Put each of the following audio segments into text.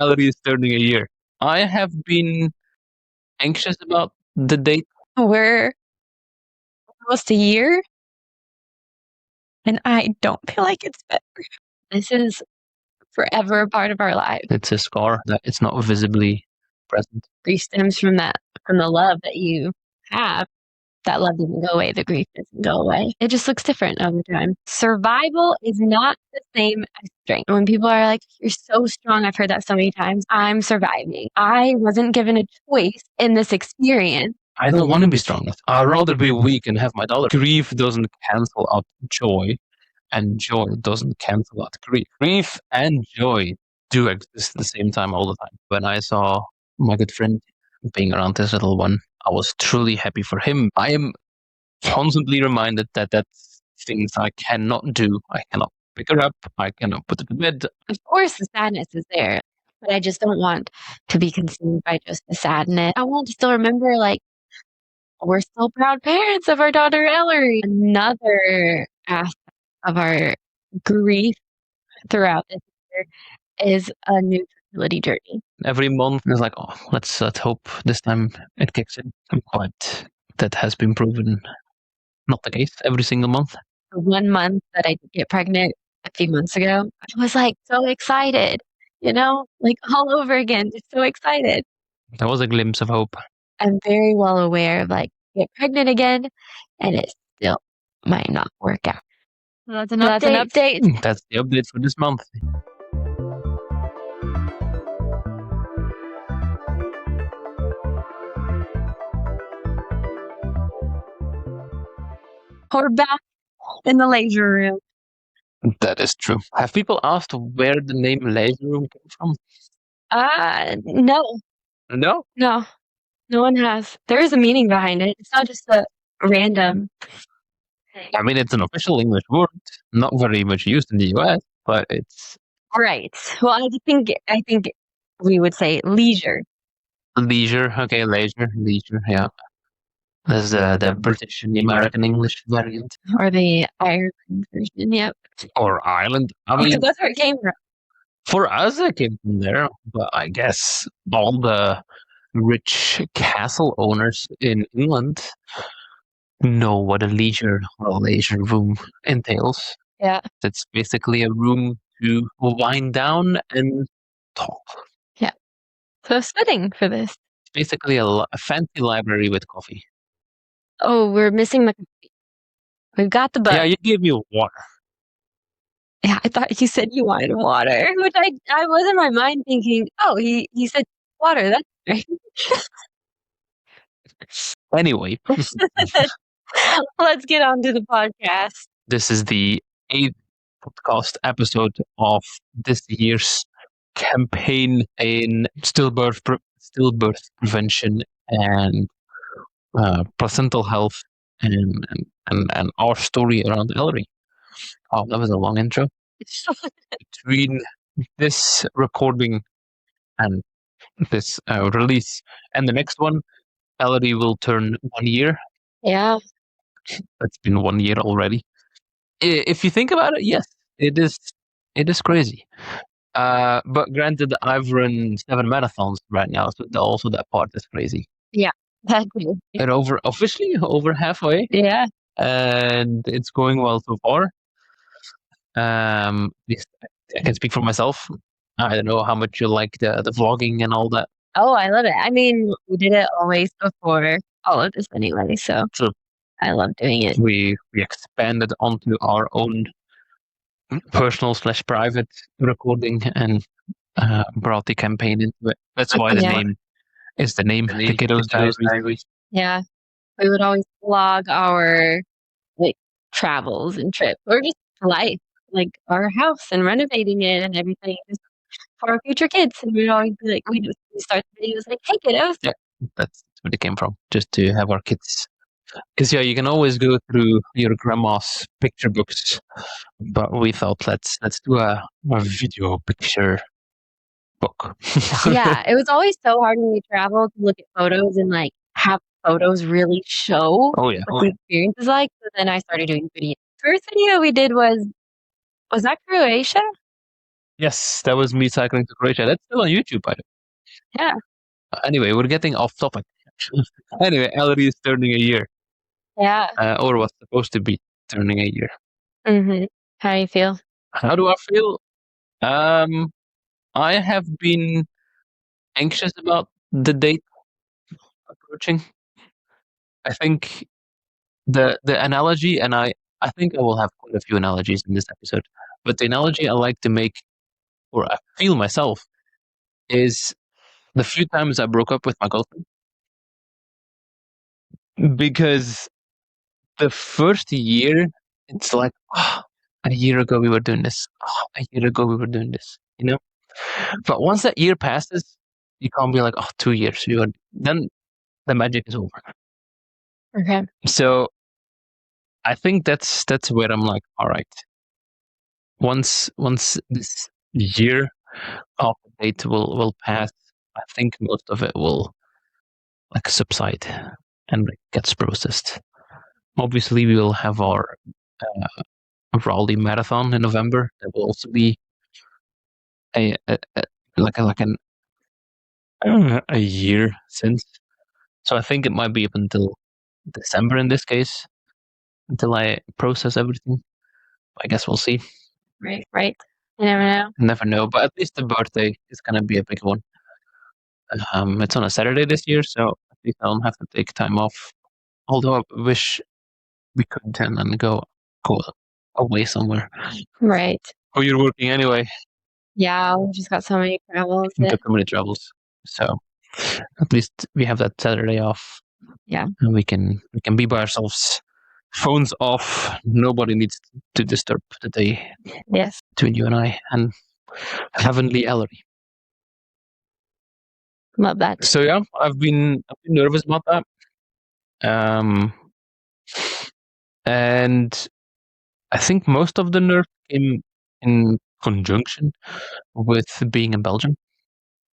Ellory is turning a year. I have been anxious about the date. We're almost a year, and I don't feel like it's better. This is forever a part of our lives. It's a scar that it's not visibly present. Grief stems from the love that you have. That love doesn't go away. The grief doesn't go away. It just looks different over time. Survival is not the same as strength. When people are like, you're so strong, I've heard that so many times. I'm surviving. I wasn't given a choice in this experience. I don't want to be strong. I'd rather be weak and have my dollar. Grief doesn't cancel out joy, and joy doesn't cancel out grief. Grief and joy do exist at the same time all the time. When I saw my good friend being around this little one, I was truly happy for him. I am constantly reminded that that's things I cannot do. I cannot pick her up. I cannot put her to bed. Of course, the sadness is there, but I just don't want to be consumed by just the sadness. I want to still remember, like, we're still proud parents of our daughter, Ellory. Another aspect of our grief throughout this year is a new fertility journey. Every month is like, oh, let's hope this time it kicks in. But that has been proven not the case every single month. The 1 month that I did get pregnant a few months ago, I was like so excited, like all over again, just so excited. That was a glimpse of hope. I'm very well aware of get pregnant again, and it still might not work out. So that's an update. That's the update for this month. We're back in the leisure room. That is true. Have people asked where the name leisure room came from? No. No? No. No one has. There is a meaning behind it. It's not just a random thing. I mean, it's an official English word, not very much used in the US, but it's right. Well, I think we would say leisure. Leisure. Okay, leisure, yeah. There's the British and the American English variant. Or the Ireland version, yep. Or Ireland. I mean, that's where it came from. For us, it came from there, but I guess all the rich castle owners in England know what a leisure or a leisure room entails. Yeah. It's basically a room to wind down and talk. Yeah. So it's fitting for this. It's basically a fancy library with coffee. Oh, we're missing the coffee. We've got the book. Yeah, you gave me water. Yeah, I thought you said you wanted water, which I was in my mind thinking, oh, he said water. That's right. Anyway. Let's get on to the podcast. This is the 8th podcast episode of this year's campaign in stillbirth prevention and placental health and our story around Ellory. Oh, that was a long intro. Between this recording and this release and the next one, Ellory will turn 1 year. Yeah. It's been 1 year already. If you think about it, yes, it is crazy. But granted, I've run 7 marathons right now, so also that part is crazy. Yeah, that too. And officially over halfway. Yeah. And it's going well so far. I can speak for myself. I don't know how much you like the vlogging and all that. Oh, I love it. I mean, we did it always before all of this anyway, so True. I love doing it. We expanded onto our own personal/private recording and brought the campaign into it. That's why the name is the name. The Kiddos Diaries. Yeah, we would always vlog our travels and trips, or just life, like our house and renovating it and everything, just for our future kids. And we'd always be like, we start the videos like, "Hey, kiddos." Yeah, that's where it came from. Just to have our kids. Because you can always go through your grandma's picture books, but we thought let's do a video picture book. Yeah, it was always so hard when we traveled to look at photos and have photos really show what the experience is like. So then I started doing videos. First video we did was that Croatia? Yes, that was me cycling to Croatia. That's still on YouTube, by the way. Yeah. Anyway, we're getting off topic. Anyway, Ellory is turning a year, Yeah. or was supposed to be turning a year. Mhm. How do you feel? How do I feel? Um, I have been anxious about the date approaching. I think the analogy, and I think I will have quite a few analogies in this episode, but the analogy I like to make, or I feel myself, is the few times I broke up with my girlfriend. Because the first year, it's like, oh, a year ago we were doing this. Oh, a year ago we were doing this, you know? But once that year passes, you can't be like, oh, 2 years. Then the magic is over. Okay. So I think that's where I'm like, all right. Once this year of the date will pass, I think most of it will like subside and like, gets processed. Obviously, we will have our Raleigh Marathon in November. That will also be a like an a year since. So I think it might be up until December in this case until I process everything. I guess we'll see. Right, right. You never know. Never know, but at least the birthday is gonna be a big one. It's on a Saturday this year, so at least I don't have to take time off. Although I wish we could then and go away somewhere. Right. Oh, you're working anyway. Yeah, we just got so many travels that Got so many travels, so at least we have that Saturday off. Yeah. And we can be by ourselves. Phones off. Nobody needs to disturb the day Yes. between you and I and heavenly Ellory. Love that. So yeah, I've been nervous about that. Um, and I think most of the nerve came in conjunction with being in Belgium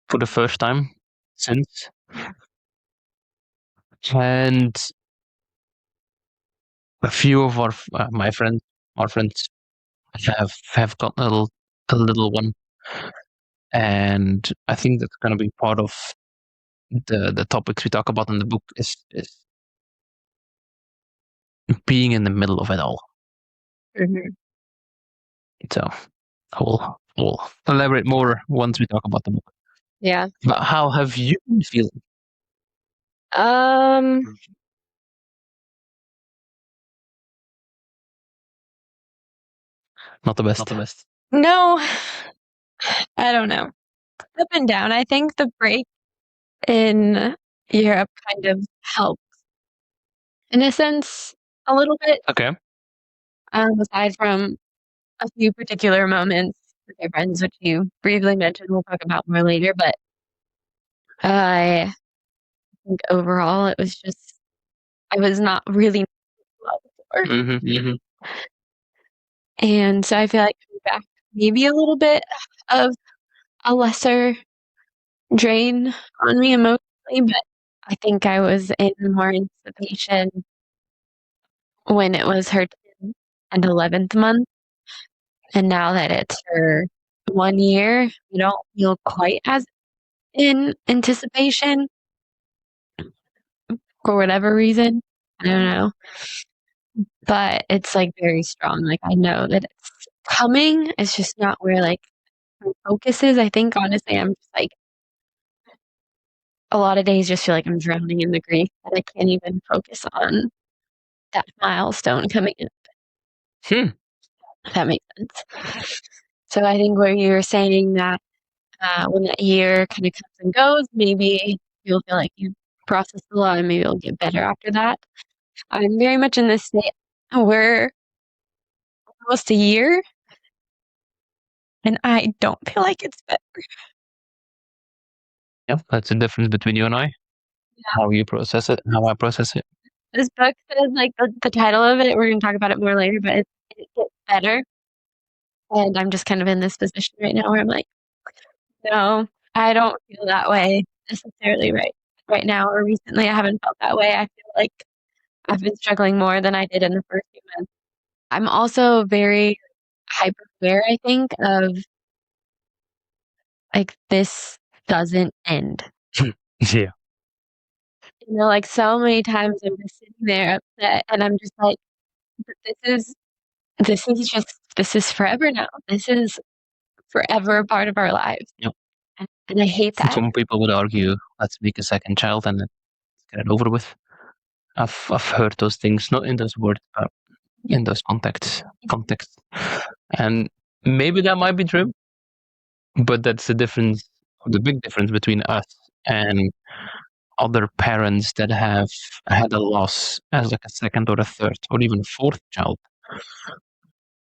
for the first time since. And a few of my friends, our friends, have gotten a little one, and I think that's going to be part of the topics we talk about in the book is being in the middle of it all. Mhm. So I will elaborate more once we talk about the book. Yeah. But how have you been feeling? Um, Not the best. no, I don't know. Up and down. I think the break in Europe kind of helped in a sense a little bit, Okay. aside from a few particular moments with my friends, which you briefly mentioned, we'll talk about more later, but I think overall it was just I was not really in love before. Mm-hmm. And so I feel like coming back maybe a little bit of a lesser drain on me emotionally, but I think I was in more anticipation when it was her 10th and 11th month. And now that it's her 1 year, I don't feel quite as in anticipation for whatever reason. I don't know. But it's like very strong. Like I know that it's coming. It's just not where like my focus is. I think honestly, I'm just like a lot of days just feel like I'm drowning in the grief and I can't even focus on that milestone coming in, Hmm. if that makes sense. So I think where you were saying that when that year kind of comes and goes, maybe you'll feel like you've processed a lot and maybe it'll get better after that. I'm very much in this state. We're almost a year and I don't feel like it's better. Yeah, that's the difference between you and I. How you process it, how I process it. This book says like the title of it, we're going to talk about it more later, but it gets better. And I'm just kind of in this position right now where I'm like, no, I don't feel that way necessarily right now or recently. I haven't felt that way. I feel like I've been struggling more than I did in the first few months. I'm also very hyper aware, I think, of like, this doesn't end. Yeah. You know, like, so many times I'm just sitting there upset, and I'm just like, "But this is forever now. This is forever a part of our lives." Yep. And I hate that. Some people would argue, let's make a second child and let's get it over with. I've heard those things, not in those words, but in those contexts. And maybe that might be true, but that's the difference, the big difference between us and other parents that have had a loss as like a second or a third or even a fourth child,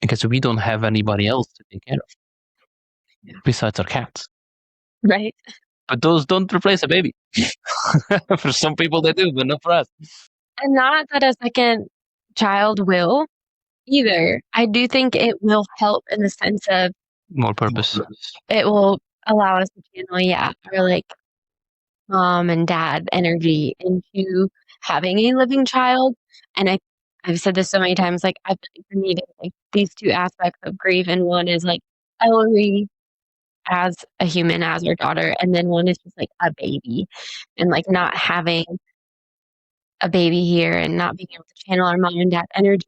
because we don't have anybody else to take care of besides our cats. Right? But those don't replace a baby. For some people they do, but not for us. And not that a second child will either. I do think it will help in the sense of More purpose. it will allow us to channel, our, like, mom and dad energy into having a living child, and I've said this so many times, like, I feel like for me, there's, like, these 2 aspects of grief, and one is, like, Ellory as a human, as our daughter, and then one is just, like, a baby, and, like, not having a baby here and not being able to channel our mom and dad energy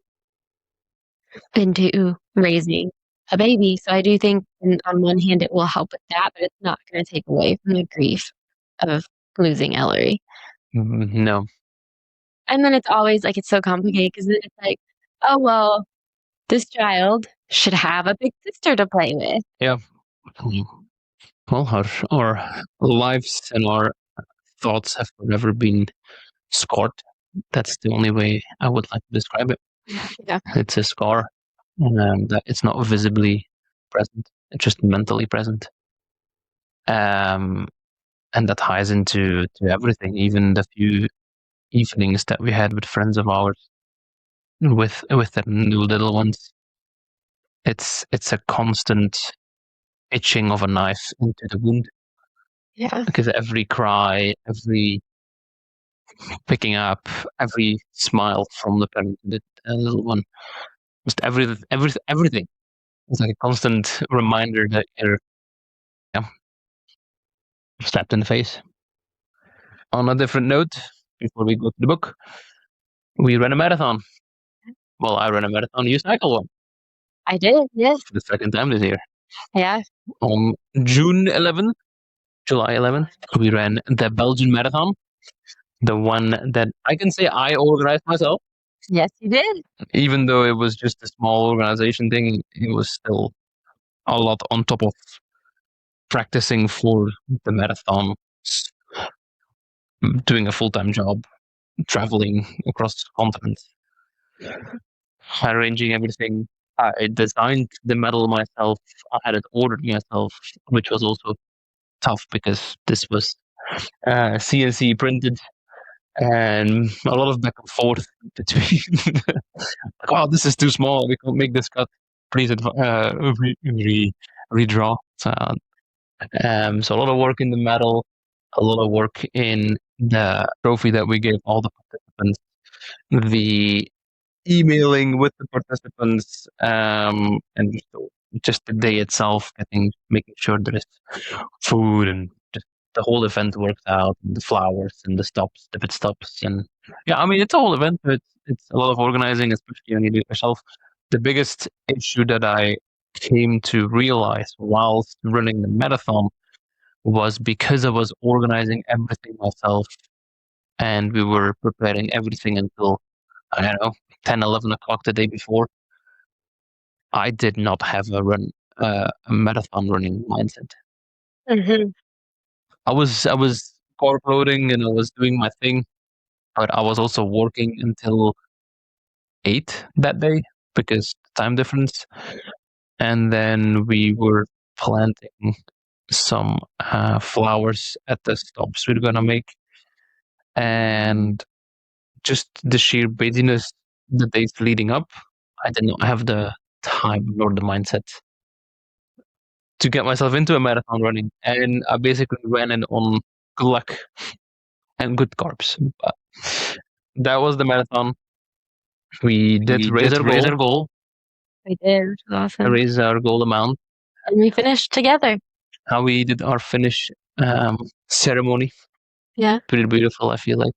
into raising a baby. So I do think on one hand it will help with that, but it's not gonna take away from the grief of losing Ellery. No. And then it's always like it's so complicated because then it's like, oh well, this child should have a big sister to play with. Yeah. Well, our lives and our thoughts have forever been scarred. That's the only way I would like to describe it. Yeah. It's a scar, that it's not visibly present; it's just mentally present. And that ties into everything, even the few evenings that we had with friends of ours, with the new little ones. It's a constant itching of a knife into the wound, Yeah. because every cry, every picking up, every smile from the parent, the little one, just everything. It's like a constant reminder that you're, yeah, slapped in the face. On a different note, before we go to the book, we ran a marathon. Well, I ran a marathon. You cycled one I did, yes. for the second time this year. Yeah. On June 11th, July 11th, we ran the Belgian marathon, the one that I can say I organized myself. Yes, you did. Even though it was just a small organization thing, it was still a lot on top of practicing for the marathon, doing a full-time job, traveling across continents, arranging everything. I designed the medal myself. I had it ordered myself, which was also tough because this was CNC printed and a lot of back and forth between like, oh, this is too small, we can't make this cut, please redraw. So a lot of work in the medal, a lot of work in the trophy that we gave all the participants, the emailing with the participants, and just the day itself, making sure there is food and just the whole event works out, and the flowers and the stops, the pit stops, and yeah, I mean it's a whole event, but it's a lot of organizing, especially when you do it yourself. The biggest issue that I came to realize whilst running the marathon was because I was organizing everything myself and we were preparing everything until, I don't know, 10, 11 o'clock the day before. I did not have a marathon running mindset. Mhm. I was carb loading and I was doing my thing, but I was also working until 8 that day because time difference. And then we were planting some flowers at the stops we're gonna make, and just the sheer busyness the days leading up, I did not have the time nor the mindset to get myself into a marathon running, and I basically ran it on good luck and good carbs. But that was the marathon. We did raise our goal, We did, which was awesome. raise our goal amount. And we finished together. how we did our finish ceremony. Yeah. Pretty beautiful, I feel like.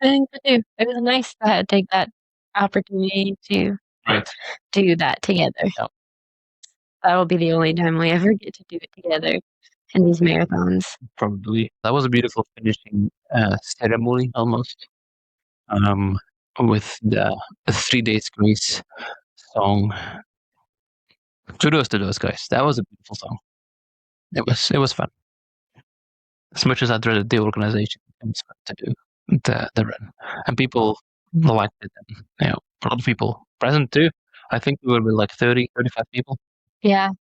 I think so too. It was nice to take that opportunity to Right. do that together. Yeah. That'll be the only time we ever get to do it together in these marathons. Probably. That was a beautiful finishing ceremony almost. With the 3 Days Grace song. Kudos to those guys. That was a beautiful song. It was fun. As much as I dreaded the organization, it was fun to do the run, and people liked it. And, a lot of people present too. I think we were with like 30, 35 people. Yeah.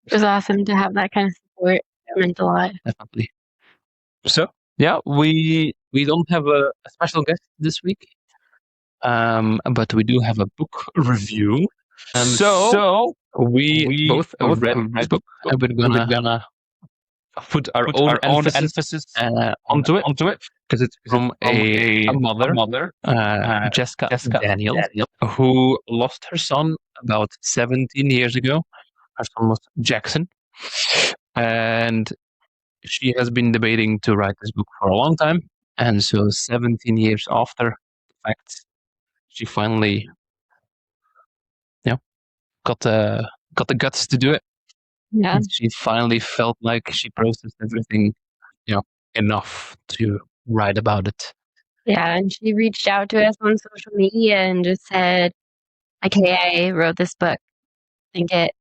It was awesome to have that kind of support. It meant a lot. Definitely. So yeah, we don't have a special guest this week, but we do have a book review. So we both read this book, and we're gonna put our own emphasis onto it because it's from a mother, Jessica Daniel, who lost her son about 17 years ago. Her son was Jackson, and she has been debating to write this book for a long time. And so 17 years after the fact, she finally got the guts to do it. Yeah. She finally felt like she processed everything, enough to write about it. Yeah, and she reached out to us on social media and just said, like, "Hey, I wrote this book. I think it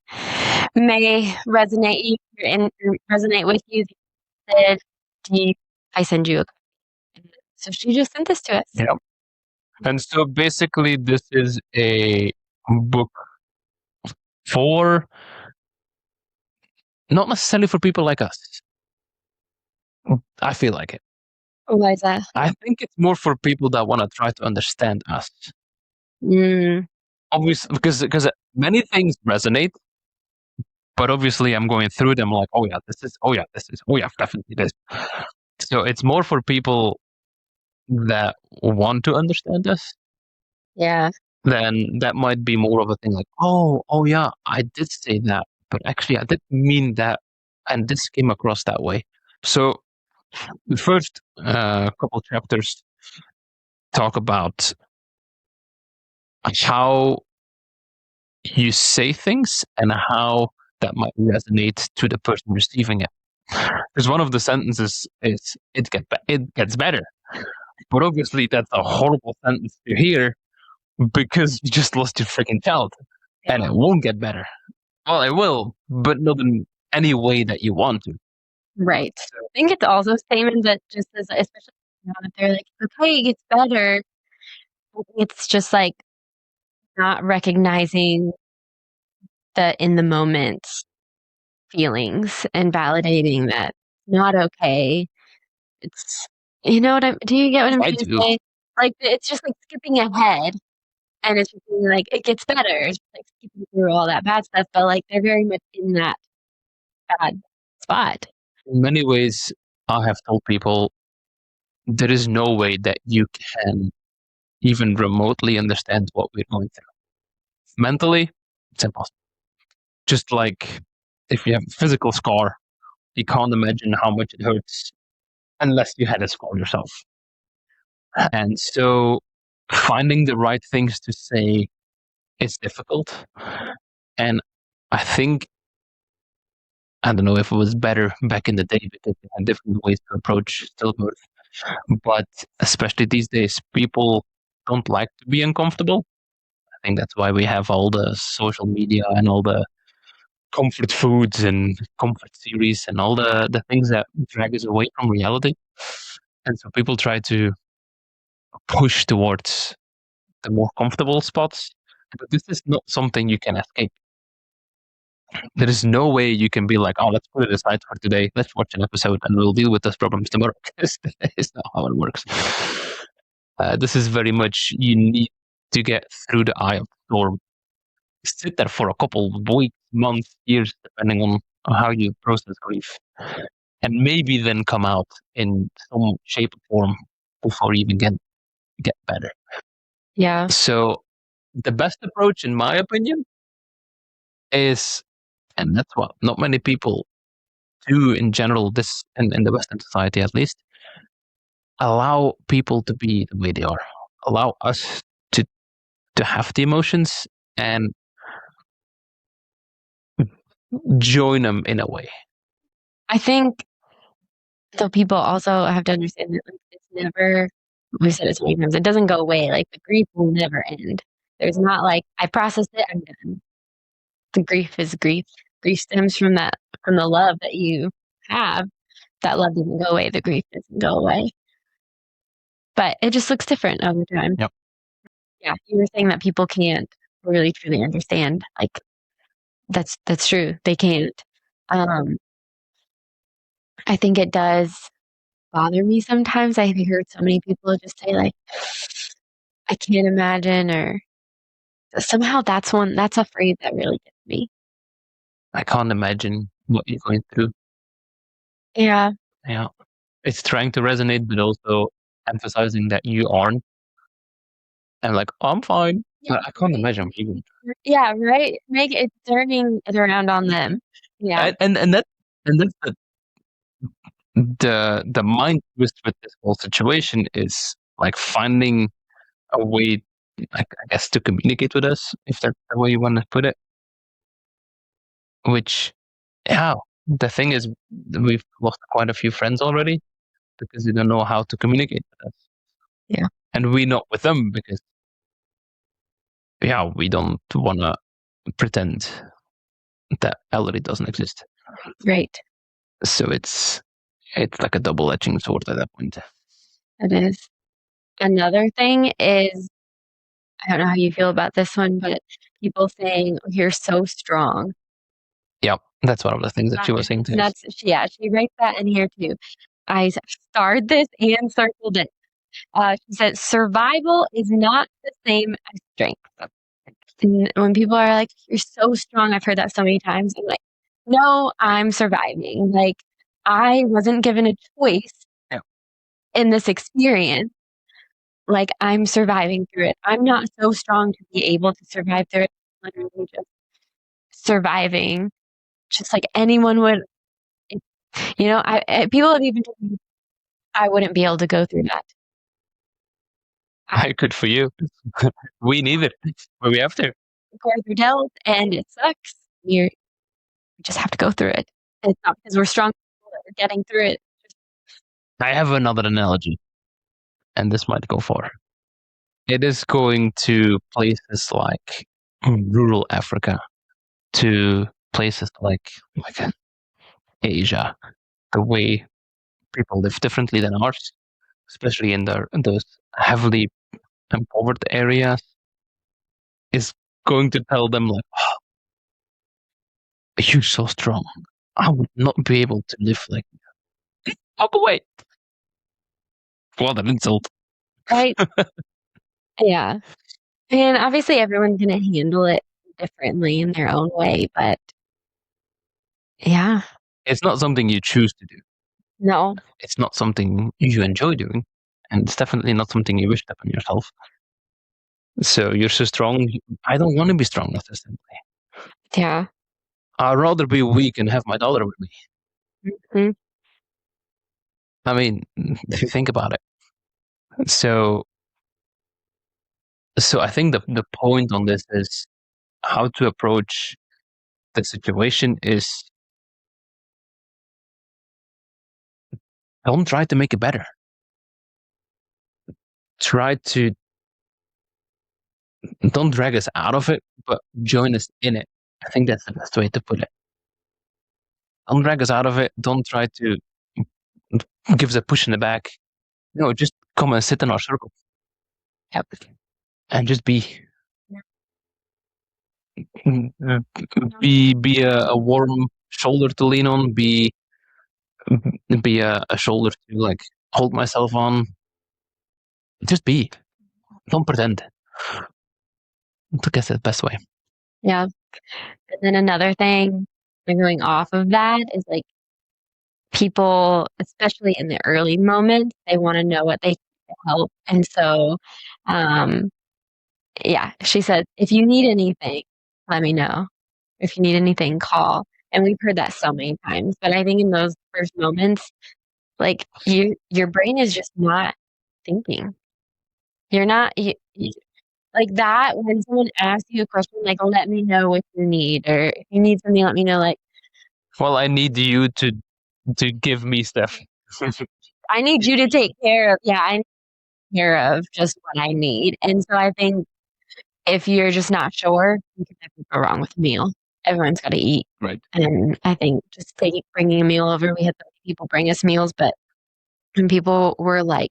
may resonate with you." Said, I send you a copy? So she just sent this to us. Yeah. And so basically, this is a book for not necessarily for people like us. I feel like it. Why is that? I think it's more for people that want to try to understand us. Mm. Obviously, because many things resonate, but obviously I'm going through them like, oh yeah, this is, definitely this. So it's more for people that want to understand us. Yeah. Then that might be more of a thing like, oh yeah, I did say that, but actually I didn't mean that, and this came across that way. So the first couple chapters talk about how you say things and how that might resonate to the person receiving it. Because one of the sentences is it gets better, but obviously that's a horrible sentence to hear because you just lost your freaking child, and it won't get better. Well, it will, but not in any way that you want to. Right. I think it's also a statement that just is, especially now that they're like, okay, it gets better. It's just like not recognizing the in the moment feelings and validating that not okay. It's, you know what do you get what I'm I trying to do. say? Like, it's just like skipping ahead and it's just being like, it gets better. It's like skipping through all that bad stuff, but like they're very much in that bad spot. In many ways, I have told people there is no way that you can even remotely understand what we're going through. Mentally, it's impossible. Just like if you have a physical scar, you can't imagine how much it hurts unless you had a scar yourself. And so finding the right things to say is difficult. And I think, I don't know if it was better back in the day because they had different ways to approach stillbirth. But especially these days, people don't like to be uncomfortable. I think that's why we have all the social media and all the comfort foods and comfort series and all the things that drag us away from reality. And so people try to push towards the more comfortable spots. But this is not something you can escape. There is no way you can be like, oh, let's put it aside for today. Let's watch an episode and we'll deal with those problems tomorrow. It's not how it works. This is very much you need to get through the eye of the storm. Sit there for a couple of weeks, months, years, depending on how you process grief, and maybe then come out in some shape or form before you even get better. Yeah. So the best approach, in my opinion, is, and that's what not many people do in general, this in the Western society at least, allow people to be the way they are. Allow us to have the emotions and join them in a way. I think so people also have to understand that, like, it's never we've said it so many times, it doesn't go away, like, the grief will never end. There's not like, "I processed it, I'm done." The grief is grief. Grief stems from the love that you have. That love doesn't go away, the grief doesn't go away. But it just looks different over time. Yep. Yeah, you were saying that people can't really truly understand, like, that's true, they can't. Um, I think it does bother me sometimes. I heard so many people just say, like, "I can't imagine," or somehow that's a phrase that really gets me. I can't imagine what you're going through. Yeah. Yeah. It's trying to resonate, but also emphasizing that you aren't. And like, I'm fine. Yeah, I can't right. imagine what you're going Yeah, right? Make it turning it around on them. through. Yeah. And that's the mind twist with this whole situation is like finding a way, like, I guess, to communicate with us, if that's the way you want to put it. Which, yeah, the thing is, we've lost quite a few friends already because they don't know how to communicate with us. Yeah. And we not with them because, yeah, we don't want to pretend that Ellory doesn't exist. Right. So it's like a double-edged sword at that point. It is. Another thing is, I don't know how you feel about this one, but people saying, "Oh, you're so strong." Yep, that's one of the things that she was saying too. That's yeah, she writes that in here too. I starred this and circled it. She said, "Survival is not the same as strength." And when people are like, "You're so strong," I've heard that so many times. I'm like, "No, I'm surviving." Like, I wasn't given a choice Yeah. in this experience. Like, I'm surviving through it. I'm not so strong to be able to survive through it. Literally just surviving, just like anyone would. You know, people have even told me I wouldn't be able to go through that. I could for you. We need it, but we have to. Cards are dealt, and it sucks. You just have to go through it. And it's not because we're strong people that we're getting through it. I have another analogy, and this might go far. It is going to places like rural Africa, to places like Asia, the way people live differently than ours, especially in those heavily impoverished areas, is going to tell them like, oh, "You're so strong. I would not be able to live like you. Walk away." What an insult! Right? Yeah. And obviously everyone's gonna handle it differently in their own way, but yeah, It's not something you choose to do. no. It's not something you enjoy doing, and it's definitely not something you wish upon yourself. So you're so strong. I don't want to be strong necessarily. Yeah. I'd rather be weak and have my daughter with me. Mhm. I mean, if you think about it. So, so I think the point on this is how to approach the situation is don't try to make it better. Try to don't drag us out of it, but join us in it. I think that's the best way to put it. Don't drag us out of it. Don't try to give us a push in the back. No, just come and sit in our circle. Yep. And just be a warm shoulder to lean on. Be a shoulder to like hold myself on. Just be. Don't pretend. I guess that's the best way. Yeah. And then another thing, going off of that is like people, especially in the early moments, they wanna know what they can to help. And so, um, yeah, she said, "If you need anything, let me know. If you need anything, call." And we've heard that so many times. But I think in those first moments, like your brain is just not thinking. You're not like that when someone asks you a question like, "Oh, let me know what you need," or "If you need something, let me know." Like, Well, I need you to give me stuff. I need you to take care of. Yeah, I need care of just what I need. And so I think if you're just not sure, you can never go wrong with a meal. Everyone's got to eat. Right. And I think just bringing a meal over, we had so many people bring us meals, but when people were like,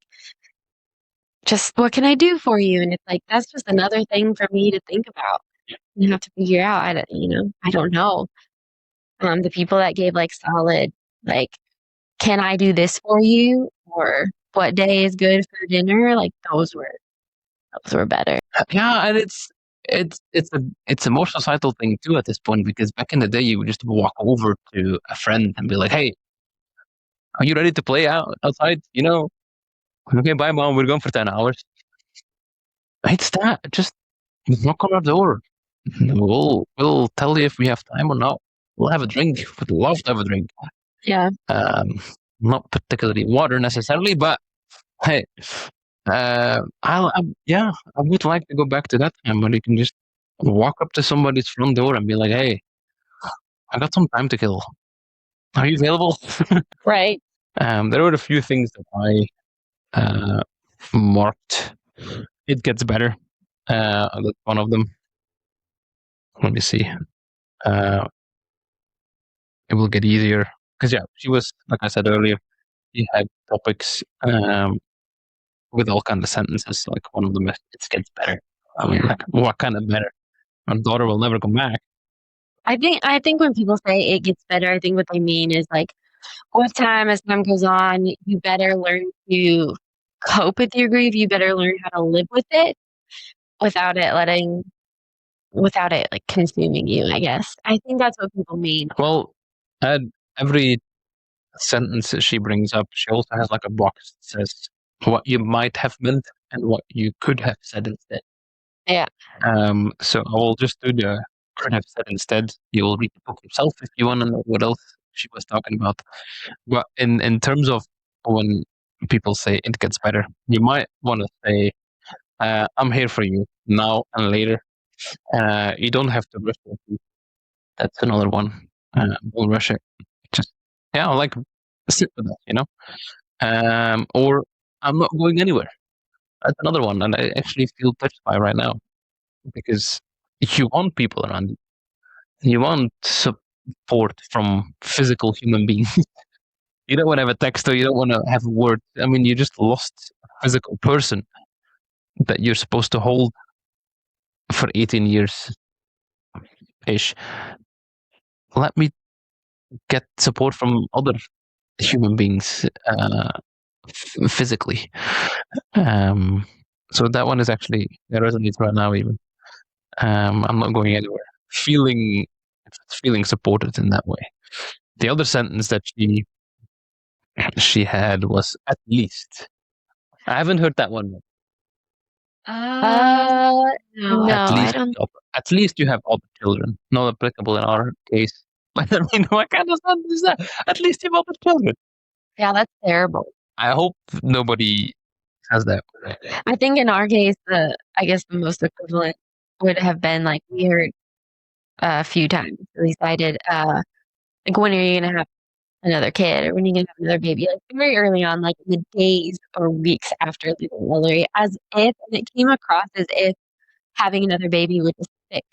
just what can I do for you? And it's like, that's just another thing for me to think about. You have to figure out, I don't know. The people that gave like solid, like, can I do this for you? Or what day is good for dinner? Like those were better. Yeah, and it's a more societal thing too at this point, because back in the day you would just walk over to a friend and be like, "Hey, are you ready to play outside? Okay, bye, mom. We're going for 10 hours." It's that. Just knock on our door. We'll tell you if we have time or not. We'll have a drink. Would love to have a drink. Yeah. Not particularly water necessarily, but hey, yeah, I would like to go back to that time when you can just walk up to somebody's front door and be like, "Hey, I got some time to kill. Are you available?" Right. There were a few things that I marked. It gets better. That's one of them. Let me see. It will get easier because yeah, she was, like I said earlier, she had topics with all kind of sentences. Like one of them is, "It gets better." I mean, like, what kind of better? My daughter will never come back. I think when people say it gets better, I think what they mean is like with time, as time goes on, you better learn to cope with your grief. You better learn how to live with it without it without it like consuming you, I guess. I think that's what people mean. Well, at every sentence that she brings up, she also has like a box that says what you might have meant and what you could have said instead. Yeah. So I will just do the could have said instead. You will read the book yourself if you want to know what else she was talking about. But in terms of when people say it gets better, you might want to say, "I'm here for you now and later. You don't have to rush it." That's another one. Don't rush it. Just yeah, like sit with that. Or "I'm not going anywhere." That's another one, and I actually feel touched by right now because you want people around you. You want support from physical human beings. You don't want to have a text or you don't want to have a word. I mean, you just lost a physical person that you're supposed to hold for 18 years ish. Let me get support from other human beings physically. Um, so that one is actually, it resonates right now, even. I'm not going anywhere. Feeling supported in that way. The other sentence that she had was "at least." I haven't heard that one yet. Uh, no, At I least, don't. at least you have other children. Not applicable in our case. But I mean, what kind of sentence is that? At least you have other children. Yeah, that's terrible. I hope nobody has that. I think in our case, I guess the most equivalent would have been like we heard a few times. At least I did. Like when are you gonna have another kid, or when are you gonna have another baby? Like very early on, like in the days or weeks after losing Ellory, as if, and it came across as if having another baby would just fix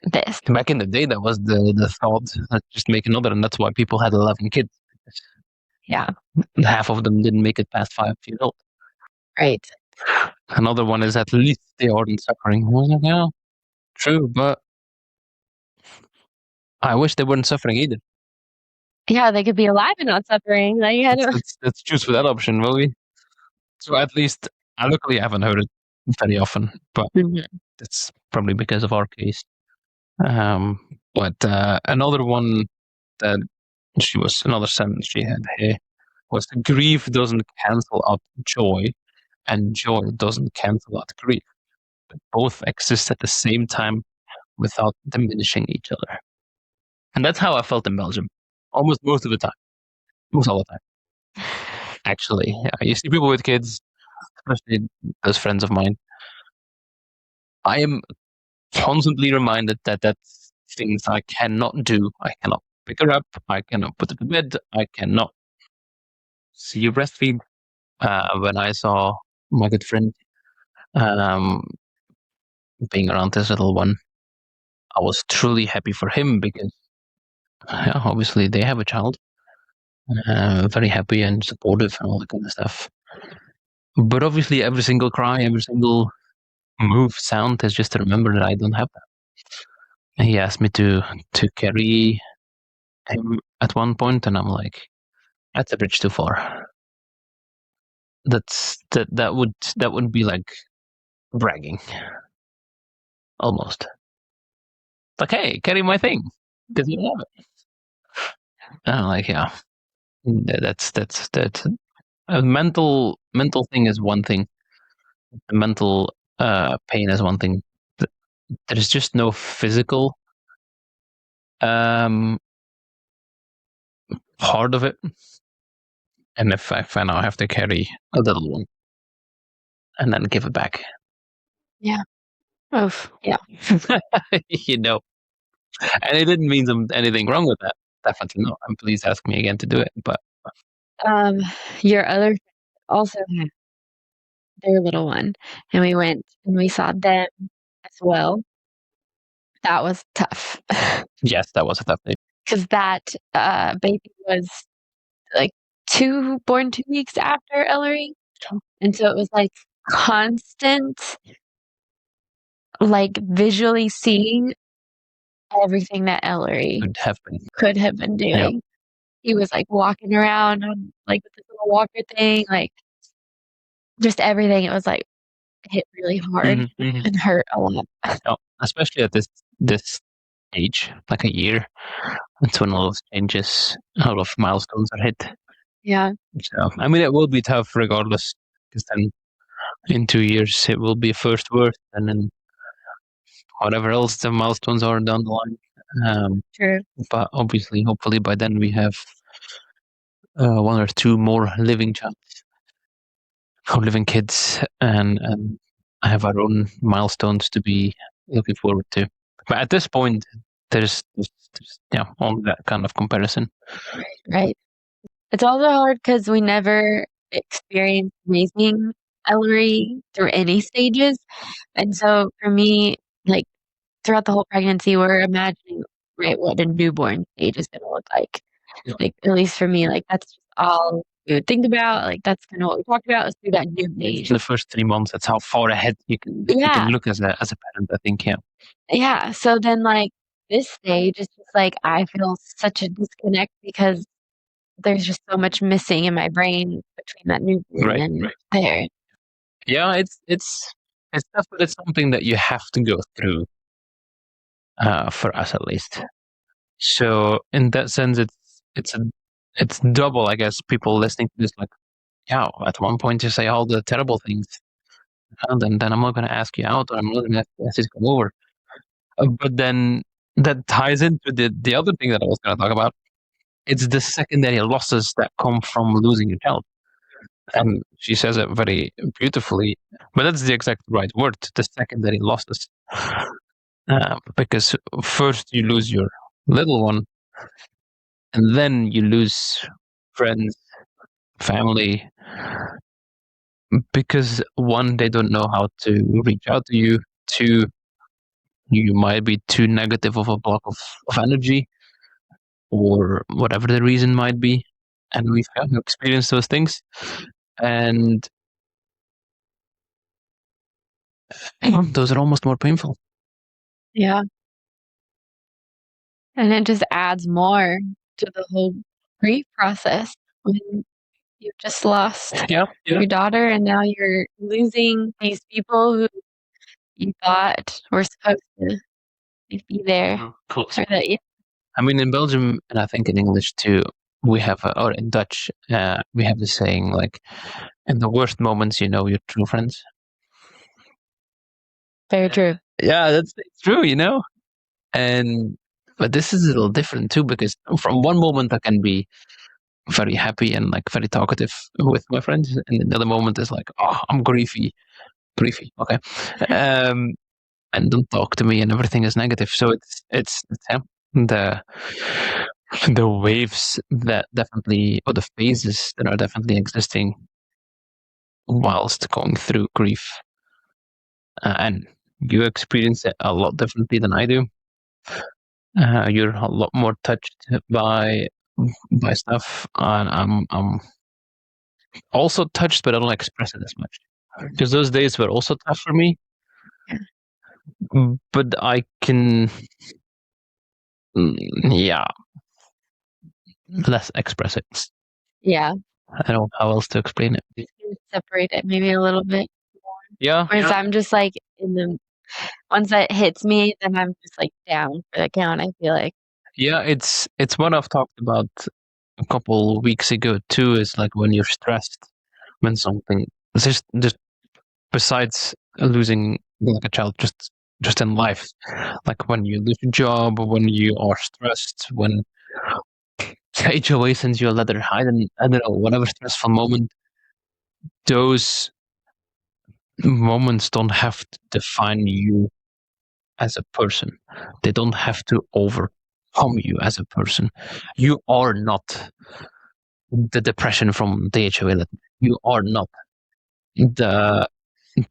this. Back in the day, that was the thought. Just make another, and that's why people had 11 kids. Yeah. Half of them didn't make it past 5 years old. Right. Another one is "at least they aren't suffering." I was like, yeah, true, but I wish they weren't suffering either. Yeah, they could be alive and not suffering. Like, I don't. Let's choose for that option, will we? So at least, I luckily haven't heard it very often, but Mhm. it's probably because of our case. But another one that another sentence she had here was "grief doesn't cancel out joy, and joy doesn't cancel out grief. Both exist at the same time without diminishing each other." And that's how I felt in Belgium, almost most of the time, almost all the time. Actually, you see people with kids, especially those friends of mine. I am constantly reminded that that's things I cannot do. I cannot pick her up. I cannot put her to bed. I cannot see you breastfeed. When I saw my good friend um, being around this little one, I was truly happy for him because yeah, obviously they have a child. Very happy and supportive and all that kind of stuff. But obviously, every single cry, every single move, sound is just to remember that I don't have that. He asked me to carry him at one point, and I'm like, that's a bridge too far. That would be like bragging, almost. Like, hey, carry my thing because you have it. And I'm like, yeah, that's a mental thing is one thing. The mental pain is one thing. There's just no physical um, part of it. And if I now have to carry a little one and then give it back, Yeah. Oof. Yeah. you know, and it didn't mean anything wrong with that. Definitely not. And please ask me again to do it. But Um, your other also had their little one, and we went and we saw them as well. That was tough yes, that was a tough day. because that baby was like born 2 weeks after Ellery, and so it was like constant, like visually seeing everything that Ellery Could have been. could have been Yep. doing. He was like walking around on like with this little walker thing, like just everything. It was like hit really hard and hurt a lot. Oh, especially at this age, like a year. That's when all those changes, a lot of milestones are hit. Yeah. So I mean, it will be tough regardless, because then in 2 years it will be first birth, and then whatever else the milestones are down the line. True. But obviously, hopefully by then we have one or two more living child or living kids, and have our own milestones to be looking forward to. But at this point, there's only that kind of comparison. Right. It's also hard because we never experienced raising Ellery through any stages. And so for me, like throughout the whole pregnancy, we're imagining, right, what a newborn stage is gonna look like. Yeah. Like at least for me, like that's just all we would think about. Like that's kind of what we talked about is through that new stage. In the first 3 months, that's how far ahead you can look as a parent, I think. Yeah. Yeah. So then like this stage is just like I feel such a disconnect because there's just so much missing in my brain between that newborn and there. Yeah, it's tough, but it's something that you have to go through, for us at least. So in that sense, it's double, I guess. People listening to this, like, yeah, at one point you say all the terrible things, and then I'm not going to ask you out, or I'm not going to ask you to come over. But then that ties into the other thing that I was going to talk about. It's the secondary losses that come from losing your child. And she says it very beautifully, but that's the exact right word, the secondary losses. Because first you lose your little one, and then you lose friends, family, because one, they don't know how to reach out to you. Two, you might be too negative of a block of energy, or whatever the reason might be. And we've experienced those things. And those are almost more painful. Yeah. And it just adds more to the whole grief process when you've just lost your daughter and now you're losing these people who you thought were supposed to be there. Or that you I mean, in Belgium, and I think in English too, we have, or in Dutch, we have the saying, like, in the worst moments, you know your true friends. Very true. Yeah, that's true, you know? And But this is a little different too, because from one moment I can be very happy and like very talkative with my friends, and the other moment is like, oh, I'm griefy, okay, and don't talk to me, and everything is negative. So it's yeah, the the waves that definitely, or the phases that are definitely existing whilst going through grief, and you experience it a lot differently than I do. You're a lot more touched by stuff, and I'm also touched, but I don't express it as much because those days were also tough for me. Yeah. But I can, yeah, less express it. Yeah. I don't know how else to explain it. Separate it maybe a little bit. Yeah, Whereas I'm just like in the once that hits me, then I'm just like down for the count, I feel like. yeah, it's what I've talked about a couple weeks ago too. Is like when you're stressed, when something just besides losing like a child, just in life, like when you lose a job, when you are stressed, when HOA sends you a letter, I don't know, whatever stressful moment, those moments don't have to define you as a person. They don't have to overcome you as a person. You are not the depression from the HOA letter. You are not the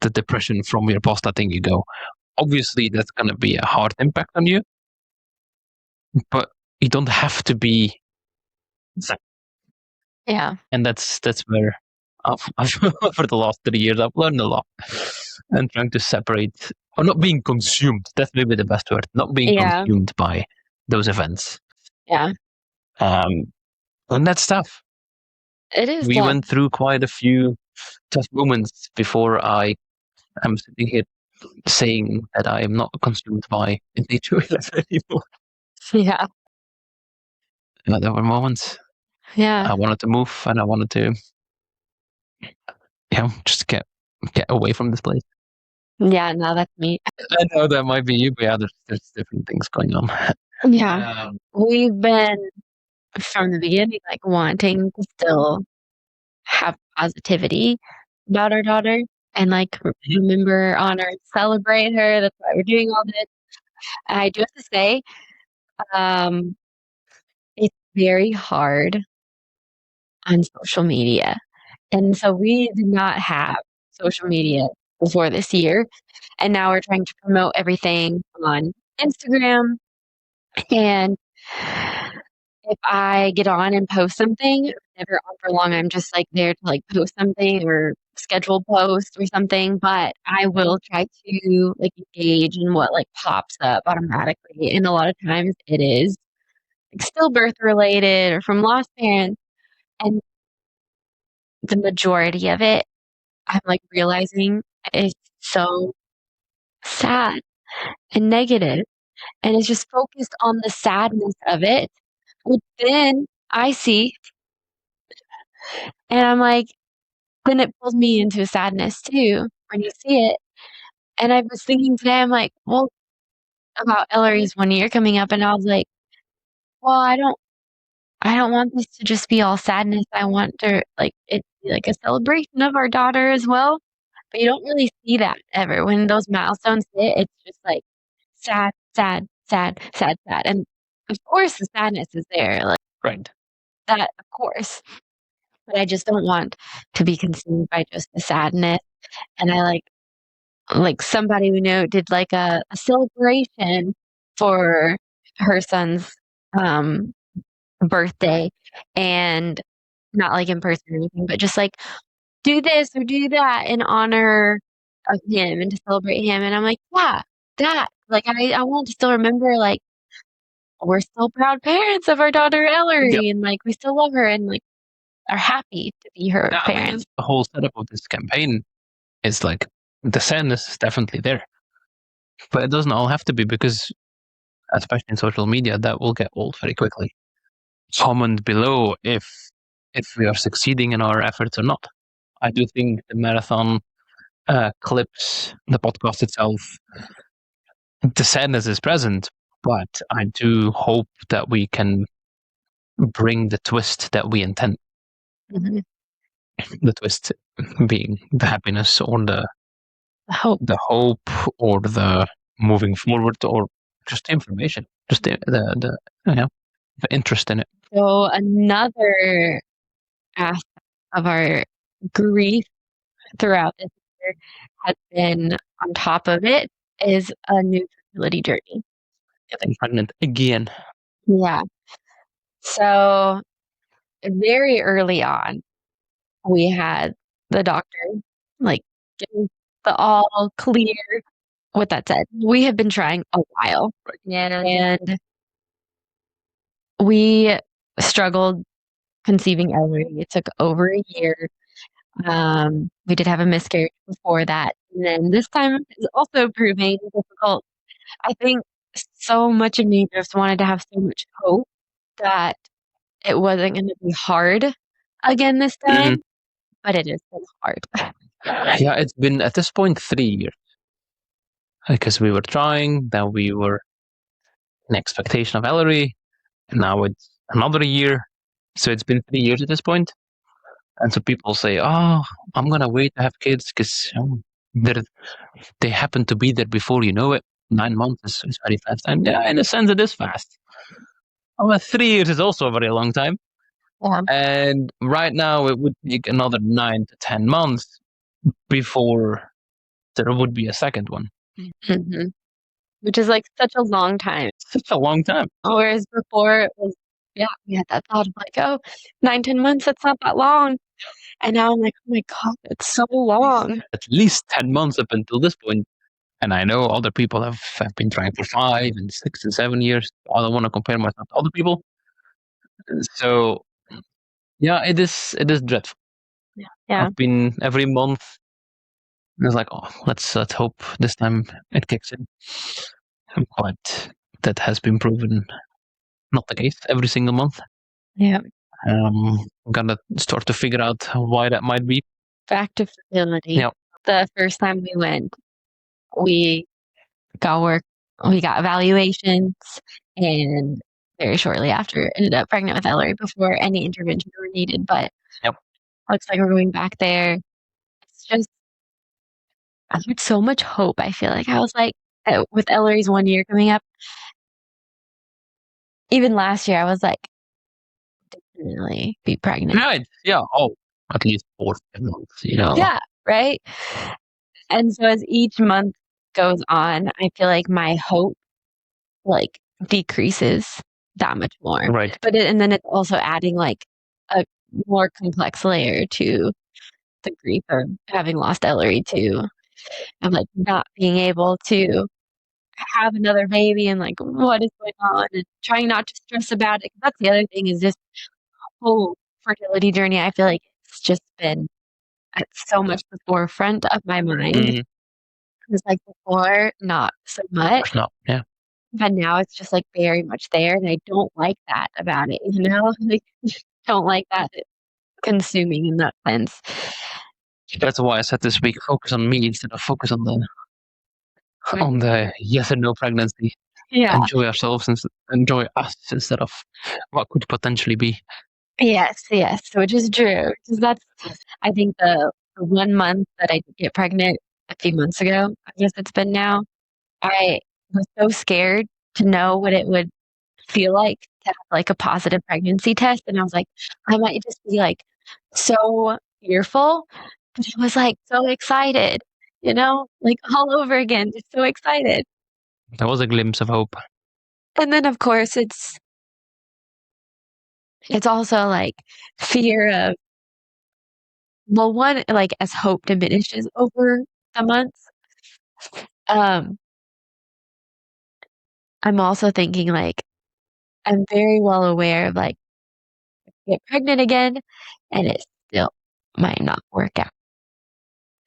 the depression from your boss letting you go. Obviously, that's going to be a hard impact on you, but you don't have to be. Yeah. And that's where I've for the last 3 years I've learned a lot, and trying to separate, or not being consumed. That's maybe the best word. Not being Yeah. consumed by those events. Yeah. Um, and that's tough. It is We tough. went through quite a few tough moments before I am sitting here saying that I am not consumed by nature anymore. Yeah. There were moments Yeah. I wanted to move, and I wanted to, just get away from this place. Yeah, no, that's me. I know that might be you, but yeah, there's different things going on. Yeah. We've been from the beginning, like, wanting to still have positivity about our daughter and, like, remember, honor, and celebrate her. That's why we're doing all this. And I do have to say, um, it's very hard on social media. And so we did not have social media before this year, and now we're trying to promote everything on Instagram. And if I get on and post something, never on for long, I'm just, like, there to, like, post something or schedule post or something, but I will try to, like, engage in what, like, pops up automatically, and a lot of times it is, like, stillbirth related or from lost parents, and the majority of it, I'm, like, realizing is so sad and negative, and it's just focused on the sadness of it, which then I see, and I'm like, then it pulls me into sadness too when you see it. And I was thinking today, I'm like, well, about Ellory's 1 year coming up, and I was like, well, I don't want this to just be all sadness. I want to like it to be like a celebration of our daughter as well. But you don't really see that ever. When those milestones hit, it's just like sad, sad, sad, sad, sad. And of course the sadness is there, like Right. that, of course. But I just don't want to be consumed by just the sadness. And I like somebody we know did like a celebration for her son's um birthday, and not like in person or anything, but just like do this or do that in honor of him and to celebrate him. And I'm like, yeah, that like I want to still remember like we're still proud parents of our daughter Yep. Ellory, and like we still love her and like are happy to be her Yeah, parents. the whole setup of this campaign is like the sadness is definitely there, but it doesn't all have to be, because especially in social media, that will get old very quickly. Comment below if we are succeeding in our efforts or not. I do think the marathon clips, the podcast itself, the sadness is present, but I do hope that we can bring the twist that we intend. Mhm. The twist being the happiness or Hope. the hope or the moving forward or just the information, just the you know the interest in it. So another aspect of our grief throughout this year has been on top of it is a new fertility journey. Getting pregnant again. Yeah. So very early on, we had the doctor like give the all clear. With that said, we have been trying a while, and we struggled conceiving Ellory. It took over a year. We did have a miscarriage before that, and then this time is also proving difficult. I think so much of me just wanted to have so much hope that it wasn't gonna be hard again this Mhm. time, but it is still hard. Yeah, it's been at this point 3 years because we were trying, then we were in expectation of Ellery, and now it's another year. So it's been 3 years at this point. And so people say, "Oh, I'm gonna wait to have kids because they happen to be there before you know it." 9 months is very fast, and yeah, in a sense, it is fast. Oh, but 3 years is also a very long time. Yeah. And right now, it would take another 9 to 10 months before there would be a second one. Mhm. Which is, like, such a long time. Such a long time. Whereas before it was yeah, we had that thought of like, "Oh, 9, 10 months, that's not that long." And now I'm like, "Oh my god, it's so long." At least 10 months up until this point. And I know other people have been trying for 5 and 6 and 7 years. I don't want to compare myself to other people. So yeah, it is dreadful. Yeah. I've been every month. It's like, oh, let's hope this time it kicks in. But that has been proven not the case every single month. Yeah. I'm gonna start to figure out why that might be. Back to fertility. Yeah, The first time we went, we got work we got evaluations, and very shortly after, ended up pregnant with Ellery before any intervention were needed, but yep. looks like we're going back there. It's just I had so much hope, I feel like. I was like with Ellery's 1 year coming up, even last year, I was like, "Definitely be pregnant." Right. Yeah. Oh, at least 4 5 months. Yeah, right? And so as each month goes on, I feel like my hope, like, decreases that much more. Right. But and then it's also adding, like, a more complex layer to the grief of having lost Ellery too, and, like, not being able to have another baby and, like, what is going on, and trying not to stress about it. 'Cause that's the other thing is this whole fertility journey, I feel like it's just been at so much the forefront of my mind. Mhm. 'Cause, like, before, not so much, Course not. Yeah. but now it's just, like, very much there, and I don't like that about it, you know? Like, don't like that consuming in that sense. That's why I said this week, focus on me instead of focus on the yes or no pregnancy. Yeah. Enjoy ourselves and enjoy us instead of what could potentially be. Yes, yes, which is true, 'cause that's I think the 1 month that I did get pregnant a few months ago, I guess it's been now, I was so scared to know what it would feel like to have, like, a positive pregnancy test, and I was like, I might just be, like, so fearful, but I was, like, so excited, you know? Like, all over again, just so excited. There was a glimpse of hope. And then, of course, it's also, like, fear of well, one, like, as hope diminishes over the months, um, I'm also thinking, like, I'm very well aware of, like, get pregnant again, and it still might not work out.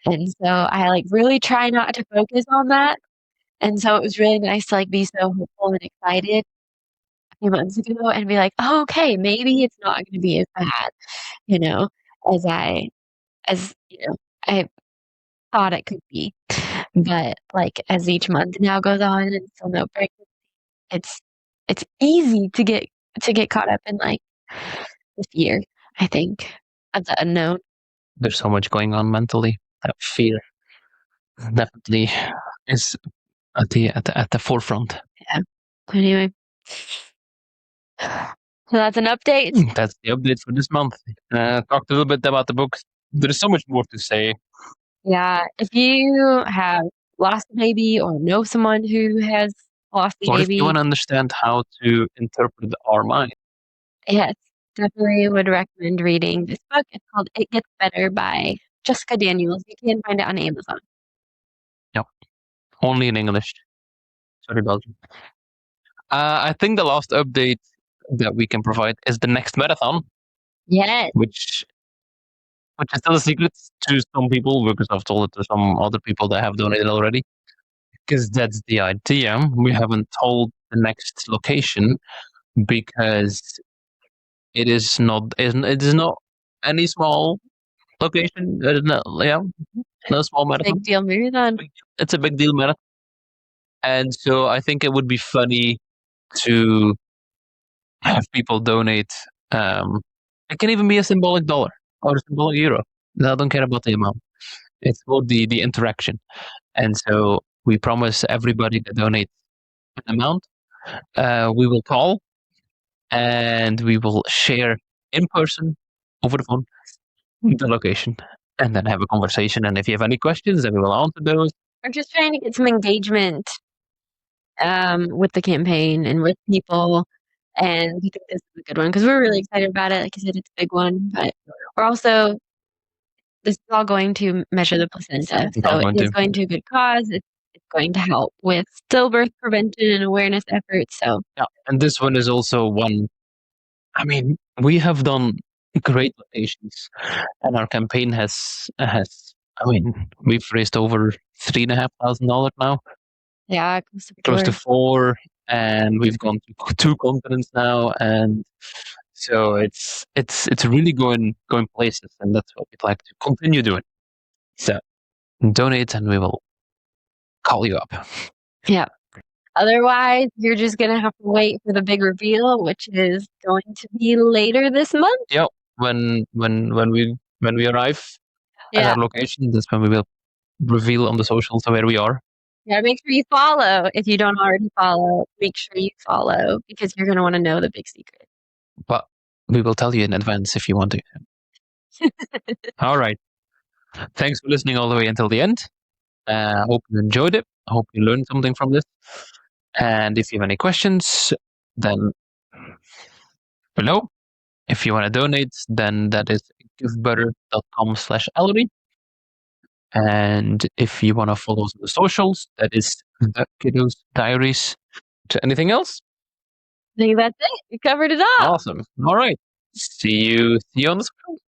And so I, like, really try not to focus on that, and so it was really nice to, like, be so hopeful and excited a few months ago and be like, "Oh, okay, maybe it's not gonna be as bad," you know, as I I thought it could be. But, like, as each month now goes on and still no break it's easy to get caught up in like the fear, I think, of the unknown. There's so much going on mentally. That fear definitely is at the forefront. Yeah. Anyway. So that's an update. That's the update for this month. Talked a little bit about the books. There's so much more to say. Yeah. If you have lost a baby or know someone who has lost a Or if you baby, want to understand how to interpret our mind, yes, definitely would recommend reading this book. It's called It Gets Better by Jessica Daniels. You can find it on Amazon. only in English. Sorry, Belgium. I think the last update that we can provide is the next marathon, Yes. which is still a secret to some people because I've told it to some other people that have donated already. Because that's the idea. We haven't told the next location because it is not any small location. It is not, yeah, no small marathon. Big deal marathon. It's a big deal marathon, and so I think it would be funny to have people donate. It can even be a symbolic dollar or a symbolic euro. I don't care about the amount. It's about the interaction. And so we promise everybody that donates an amount, we will call and we will share in person over the phone the location and then have a conversation. And if you have any questions, then we will answer those. We're just trying to get some engagement with the campaign and with people. And we think this is a good one because we're really excited about it. Like I said, it's a big one, but we're also, this is all going to measure the placenta. So it is going to a good cause. It's going to help with stillbirth prevention and awareness efforts. So yeah, and this one is also one. I mean, we have done great locations, and our campaign has. I mean, we've raised over $3,500 now. yeah, Close to 4, and we've gone to 2 continents now, and so it's really going places, and that's what we'd like to continue doing. So donate, and we will call you up. Yeah. Otherwise, you're just gonna have to wait for the big reveal, which is going to be later this month. Yep. When we arrive at Yeah. our location, that's when we will reveal on the socials where we are. Yeah, make sure you follow. If you don't already follow, make sure you follow because you're gonna want to know the big secret. But we will tell you in advance if you want to. All right. Thanks for listening all the way until the end. I hope you enjoyed it. I hope you learned something from this. And if you have any questions, then below. If you want to donate, then that is givebutter.com/Ellory. And if you want to follow us on the socials, that is the Kiddos Diaries. Anything else? I think that's it. We covered it all. Awesome. All right. See you on the socials.